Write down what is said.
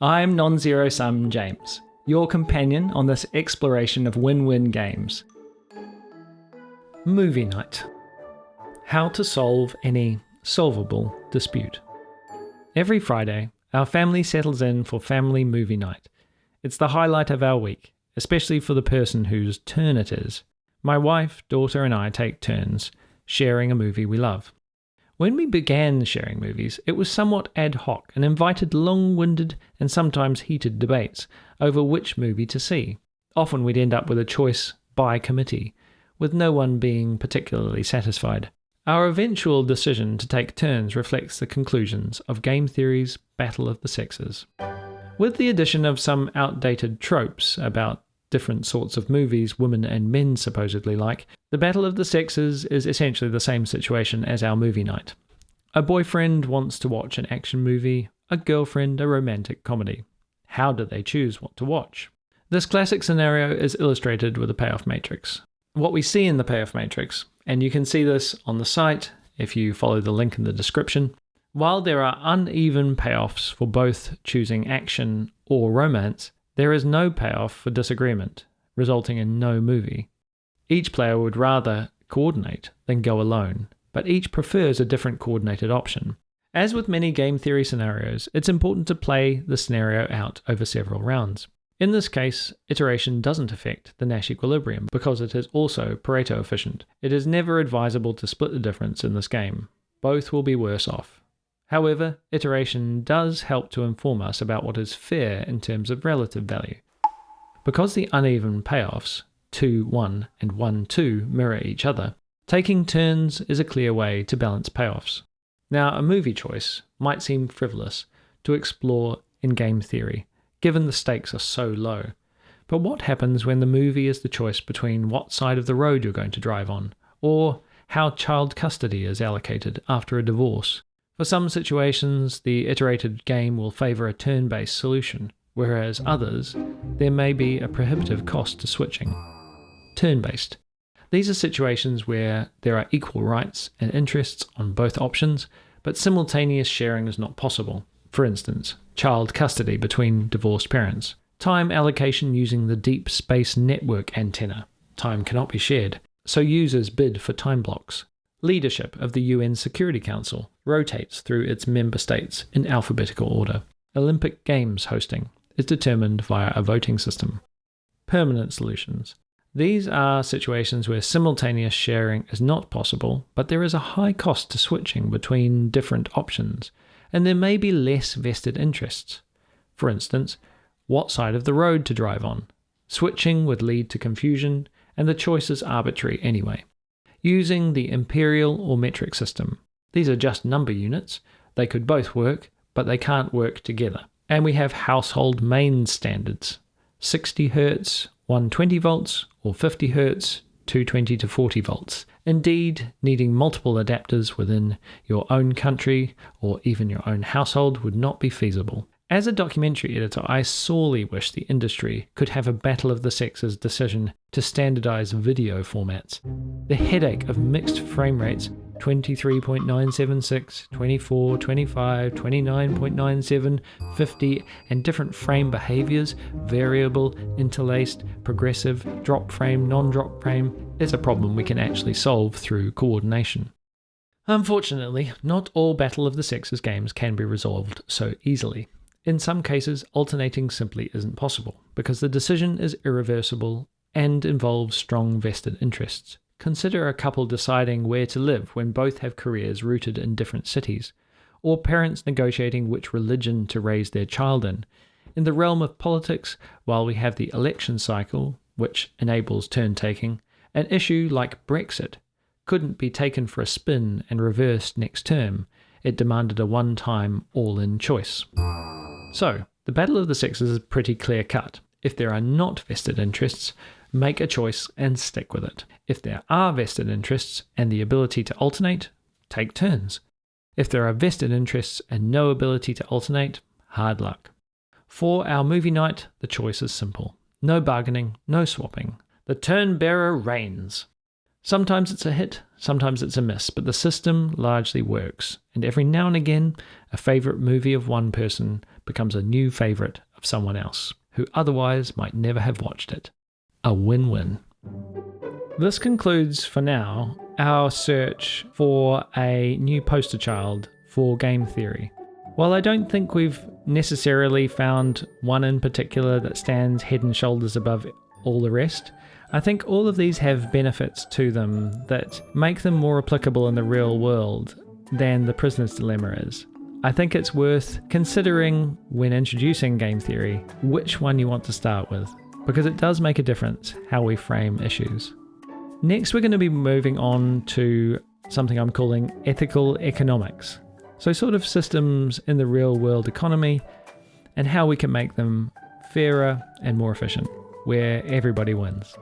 I'm non-zero sum James, your companion on this exploration of win-win games. Movie night. How to solve any solvable dispute. Every Friday, our family settles in for family movie night. It's the highlight of our week, especially for the person whose turn it is. My wife, daughter, and I take turns sharing a movie we love. When we began sharing movies, it was somewhat ad hoc and invited long-winded and sometimes heated debates over which movie to see. Often we'd end up with a choice by committee, with no one being particularly satisfied. Our eventual decision to take turns reflects the conclusions of game theory's Battle of the Sexes. With the addition of some outdated tropes about different sorts of movies women and men supposedly like, the Battle of the Sexes is essentially the same situation as our movie night. A boyfriend wants to watch an action movie, a girlfriend a romantic comedy. How do they choose what to watch? This classic scenario is illustrated with a payoff matrix. What we see in the payoff matrix, and you can see this on the site if you follow the link in the description, while there are uneven payoffs for both choosing action or romance, there is no payoff for disagreement, resulting in no movie. Each player would rather coordinate than go alone, but each prefers a different coordinated option. As with many game theory scenarios, it's important to play the scenario out over several rounds. In this case, iteration doesn't affect the Nash equilibrium because it is also Pareto efficient. It is never advisable to split the difference in this game. Both will be worse off. However, iteration does help to inform us about what is fair in terms of relative value. Because the uneven payoffs, 2-1 and 1-2, mirror each other, taking turns is a clear way to balance payoffs. Now, a movie choice might seem frivolous to explore in game theory, given the stakes are so low. But what happens when the movie is the choice between what side of the road you're going to drive on, or how child custody is allocated after a divorce? For some situations, the iterated game will favour a turn-based solution, whereas others, there may be a prohibitive cost to switching. Turn-based. These are situations where there are equal rights and interests on both options, but simultaneous sharing is not possible. For instance, child custody between divorced parents. Time allocation using the Deep Space Network antenna. Time cannot be shared, so users bid for time blocks. Leadership of the UN Security Council rotates through its member states in alphabetical order. Olympic Games hosting is determined via a voting system. Permanent solutions. These are situations where simultaneous sharing is not possible, but there is a high cost to switching between different options, and there may be less vested interests. For instance, what side of the road to drive on. Switching would lead to confusion, and the choice is arbitrary anyway. Using the imperial or metric system. These are just number units. They could both work, but they can't work together. And we have household main standards. 60 Hz, 120 volts, or 50 Hz, 220 to 40 volts. Indeed, needing multiple adapters within your own country or even your own household would not be feasible. As a documentary editor, I sorely wish the industry could have a Battle of the Sexes decision to standardize video formats. The headache of mixed frame rates, 23.976, 24, 25, 29.97, 50, and different frame behaviors, variable, interlaced, progressive, drop frame, non-drop frame, is a problem we can actually solve through coordination. Unfortunately, not all Battle of the Sexes games can be resolved so easily. In some cases, alternating simply isn't possible, because the decision is irreversible and involves strong vested interests. Consider a couple deciding where to live when both have careers rooted in different cities, or parents negotiating which religion to raise their child in. In the realm of politics, while we have the election cycle, which enables turn-taking, an issue like Brexit couldn't be taken for a spin and reversed next term. It demanded a one-time, all-in choice. So, the Battle of the Sexes is pretty clear-cut. If there are not vested interests, make a choice and stick with it. If there are vested interests and the ability to alternate, take turns. If there are vested interests and no ability to alternate, hard luck. For our movie night, the choice is simple. No bargaining, no swapping. The turn bearer reigns. Sometimes it's a hit, sometimes it's a miss, but the system largely works, and every now and again, a favourite movie of one person becomes a new favourite of someone else, who otherwise might never have watched it. A win-win. This concludes, for now, our search for a new poster child for game theory. While I don't think we've necessarily found one in particular that stands head and shoulders above all the rest, I think all of these have benefits to them that make them more applicable in the real world than the prisoner's dilemma is. I think it's worth considering when introducing game theory which one you want to start with, because it does make a difference how we frame issues. Next, we're going to be moving on to something I'm calling ethical economics. So sort of systems in the real world economy and how we can make them fairer and more efficient, where everybody wins.